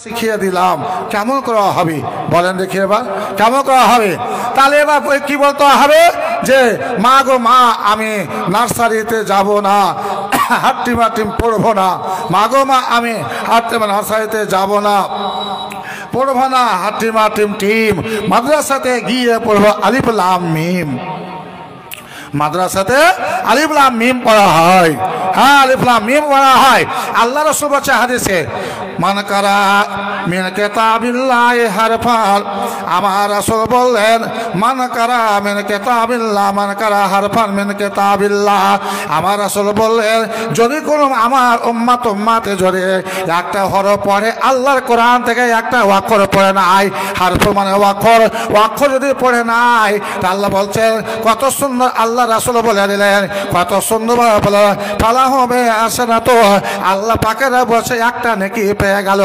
শিখিয়ে দিলাম কেমন করা হবে বলেন দেখি এবার কেমন করা হবে তাহলে এবার কি বলতে হবে যে মা গো মা আমি নার্সারিতে যাব না হাট্টিম হাট্টিম পড়বো না মা গো মা আমি নার্সারিতে যাব না পড়বো না হাট্টিম হাট্টিম টিম মাদ্রাসাতে গিয়ে পড়বো আলিফ লাম মিম মাদ্রাসাতে আলিফ লাম মিম পড়া হয় হ্যাঁ আলিফ লাম মিম পড়া হয় আল্লাহ রাসূল বলেছে হাদিসে মান কারা মিন কিতাবিল্লাহি হারফান আমার রাসূল বললেন মান কারা মিন কিতাবিল্লাহ মান কারা হারফান মিন কিতাবিল্লাহ আমার রাসূল বললেন যদি কোনো আমার উম্মতে যদি একটা হরফ পড়ে আল্লাহর কোরআন থেকে একটা অক্ষর পড়ে নাই হারফ মানে অক্ষর যদি পড়ে নাই তা আল্লাহ বলছেন কত সুন্দর আল্লাহ রাসূল বলে দিলেন কত সুন্দর বলে ফালা হবে হাসানাতু আল্লাহ পাকের বসে একটা নেকি পেয়ে গেল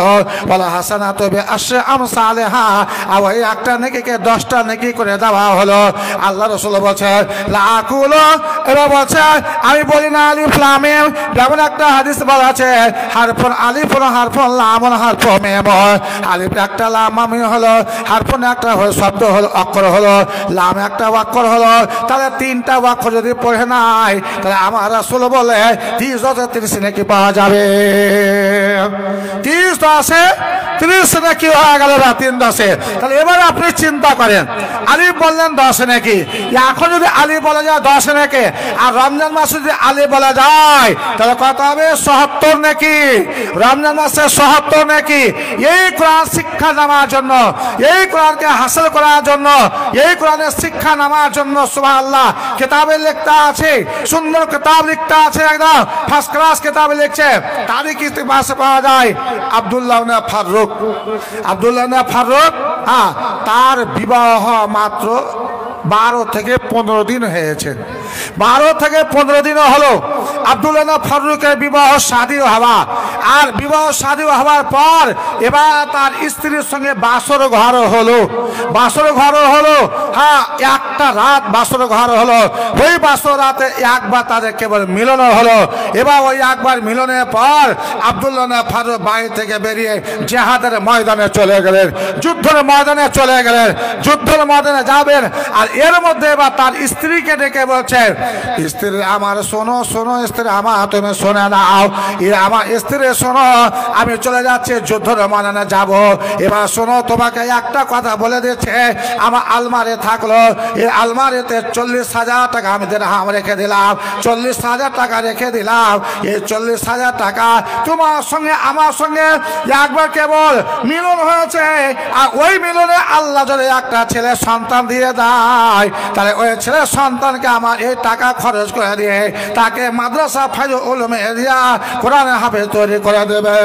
বলা হাসানাতু বি আশরি আমসালিহা আর ওই একটা নেকিকে 10টা নেকি করে দেওয়া হলো আল্লাহ রাসূল বলেন লা আকুলু এবার বলছে আমি বলি না আলিফ লাম মিম যেমন একটা হাদিস বলা আছে হারফুন আলিফুন হারফুন লামুন হারফুন মিম আলিফ একটা লাম মিম হলো হারফুন একটা শব্দ হলো অক্ষর হলো লাম একটা অক্ষর হলো তাহলে 3টা অক্ষর যদি পড়ে নাই তাহলে আমার রাসূল বলে 30 নাকি পাওয়া যাবে 30 তো আছে 30 নাকি হয়ে গেল না 3 10 তাহলে এবার আপনি চিন্তা করেন আলিফ বললেন 10 নাকি এখন যদি আলিফ বলা যায় 10 নাকি আর রমজান মাসে যদি আলিফ বলা যায় তাহলে কত হবে ৭৭ নাকি রমজান মাসে ৭৭ নাকি এই কোরআন শিক্ষা নেওয়ার জন্য এই কোরআনকে হাসিল করার জন্য এই কোরআনের শিক্ষা নেওয়ার জন্য সুবহানাল্লাহ কিতাবে লেখা আছে সুন্দর কিতাব লিখতা আছে একদম ফার্স্ট ক্লাস কিতাবে লিখছে তারিখ ইতিহাসে পাওয়া যায় আব্দুল্লাহ ইবনে ফারুক হ্যাঁ তার বিবাহ মাত্র 12 থেকে 15 দিন হয়েছে 12 থেকে 15 দিন হলো আব্দুল্লাহ ইবনে ফারুকের বিবাহ শাদী হওয়া আর বিবাহ শাদী হওয়ার পর এবার তার স্ত্রীর সঙ্গে বাসর ঘর হলো হ্যাঁ একটা রাত বাসর ঘর হলো ওই বাসর রাতে একবার তাদের কেবল মিলন হলো এবার ওই একবার মিলনের পর আব্দুল্লাহ ইবনে ফারুক বাড়ি থেকে বেরিয়ে জিহাদের ময়দানে চলে গেলেন যুদ্ধের ময়দানে যাবেন আর এর মধ্যে এবার তার স্ত্রীকে ডেকে বলছেন স্ত্রী আমার শোনো স্ত্রী আমার তুমি শুনে নাও আমার স্ত্রী শোনো আমি চলে যাচ্ছি যুদ্ধের ময়দানে যাব এবার শোনো তোমাকে একটা কথা বলে দিচ্ছে আমার আলমারি থাকলো এই আলমারিতে 40,000 টাকা আমি দিরহাম রেখে দিলাম 40,000 টাকা রেখে দিলাম এই 40,000 টাকা তোমার সঙ্গে আমার সঙ্গে একবার কেবল মিলন হয়েছে আর ওই মিলনে আল্লাহ যদি একটা ছেলে সন্তান দিয়ে দেয় তাহলে ওই ছেলে সন্তানকে আমার এই টাকা খরচ করে দিয়ে তাকে মাদ্রাসা ফায়জুল উলুমে দিয়া কোরআনে হাফেজ তৈরি করে দেবে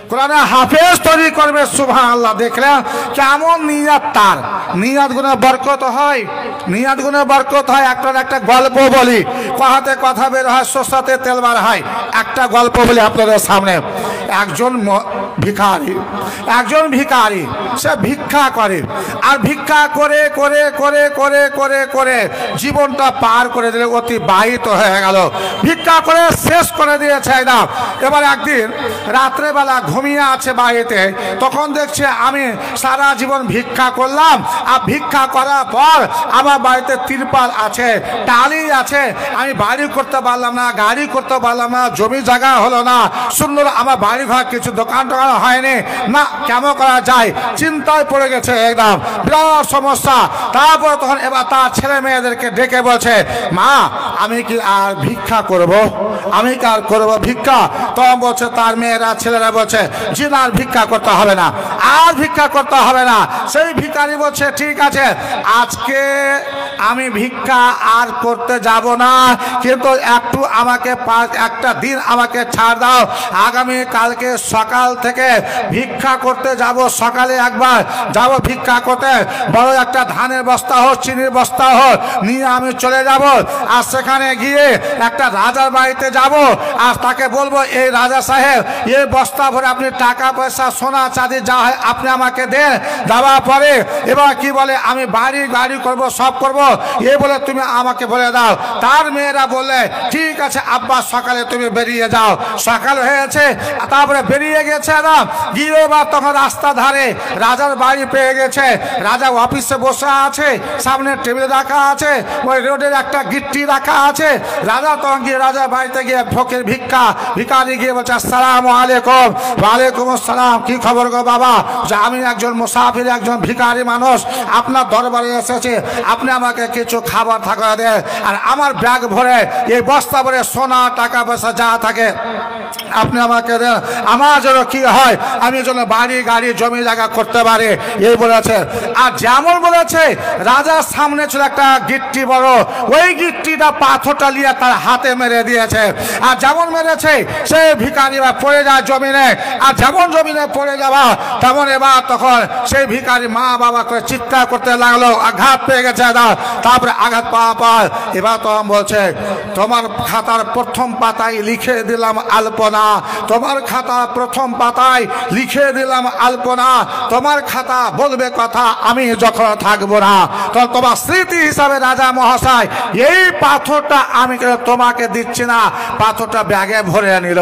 কোরআনে হাফেজ তৈরি করবে সুবহানাল্লাহ দেখলেন কেমন নিয়াত তার নিয়াত গুণে বরকত হয় একটা গল্প বলি কথাতে কথা বের হয় সরষাতে তেল বার হয় একটা গল্প বলি আপনাদের সামনে একজন ভিখারি সে ভিক্ষা করে আর ভিক্ষা করে জীবনটা পার করে দিলে অতিবাহিত হয়ে গেল ভিক্ষা করে শেষ করে দিয়েছে না এবার একদিন রাত্রেবেলা ঘুমিয়ে আছে বাড়িতে তখন দেখছে আমি সারা জীবন ভিক্ষা করলাম আর ভিক্ষা করার পর আমার বাড়িতে তিরপাল আছে টালি আছে আমি বাড়ি করতে পারলাম না গাড়ি করতে পারলাম না জমি জায়গা হলো না সুন্দর আমার বাড়ি ঘর কিছু দোকান হয়নি না কেমন করা যায় চিন্তায় পড়ে গেছে একদম বিরাট সমস্যা তারপর তখন এবার তার ছেলে মেয়েদেরকে ডেকে বলছে মা আমি কি আর ভিক্ষা করব ভিক্ষা তখন বলছে তার মেয়েরা ছেলেরা বলছে জি না আর ভিক্ষা করতে হবে না সেই ভিখারি বলছে ঠিক আছে আজকে আমি ভিক্ষা আর করতে যাব না কিন্তু একটু আমাকে একটা দিন আমাকে ছাড় দাও আগামী কালকে সকাল থেকে ভিক্ষা করতে যাব সকালে একবার যাব ভিক্ষা করতে বড় একটা ধানের বস্তা হোক চিনির বস্তা হোক নিয়ে আমি চলে যাব আর সেখানে গিয়ে একটা রাজার বাড়িতে যাব আর তাকে বলবো এই রাজা সাহেব এই বস্তা ভরে আপনি টাকা পয়সা সোনা চাঁদি যা হয় আপনি আমাকে দেন, দেওয়ার পরে এবার কি বলে আমি বাড়ি গাড়ি করব সব করব, এই বলে তুমি আমাকে বলে দাও। তার মেয়েরা বলে ঠিক আছে আব্বা সকালে তুমি বেরিয়ে যাও। সকাল হয়েছে, তারপরে বেরিয়ে গেছে না, গিয়ে বা তখন রাস্তা ধারে রাজার বাড়ি পেয়ে গেছে। রাজা অফিসে বসে আছে, সামনে টেবিল রাখা আছে, ওই রোডের একটা গিট্টি রাখা আছে। রাজা তখন গিয়ে রাজার বাড়িতে গিয়ে ফকির ভিখারি গিয়ে বলছে আসসালামু আলাইকুম। ওয়ালাইকুম আসসালাম, কি খবর গো বাবা? যে আমি একজন মুসাফির, একজন ভিখারি মানুষ, আপনার দরবারে এসেছি, আপনি আমাকে কিছু খাবার থাকা দেন, আর আমার ব্যাগ ভরে এই বস্তা ভরে সোনা টাকা পয়সা যা থাকে আপনি আমাকে দেন, আমার যেন কি হয় আমি যেন বাড়ি গাড়ি জমি জায়গা করতে পারি, এই বলেছে। আর যেমন বলেছে রাজার সামনে ছিল একটা গিট্টি বড়, ওই গিট্টিটা পাথরটা নিয়ে তার হাতে মেরে দিয়েছে। আর যেমন মেরেছে সে ভিখারি পড়ে যায় জমিনে, আর যেমন জমিনে পড়ে যাওয়া তেমন এবার তখন সেই ভিখারি মা বাবা করে চিৎকার করতে লাগলো, আঘাত পেয়ে গেছে। তারপরে আঘাত পাওয়া পর এবার তখন বলছে তোমার খাতার প্রথম পাতায় লিখে দিলাম আলপনা, তোমার খাতা প্রথম পাতায় লিখে দিলাম আলপনা, তোমার খাতা বলবে কথা আমি যখন থাকবো না, তখন তোমার স্মৃতি হিসাবে রাজা মহাশয় এই পাথরটা আমি তোমাকে দিচ্ছি না। পাথরটা ব্যাগে ভরে নিল।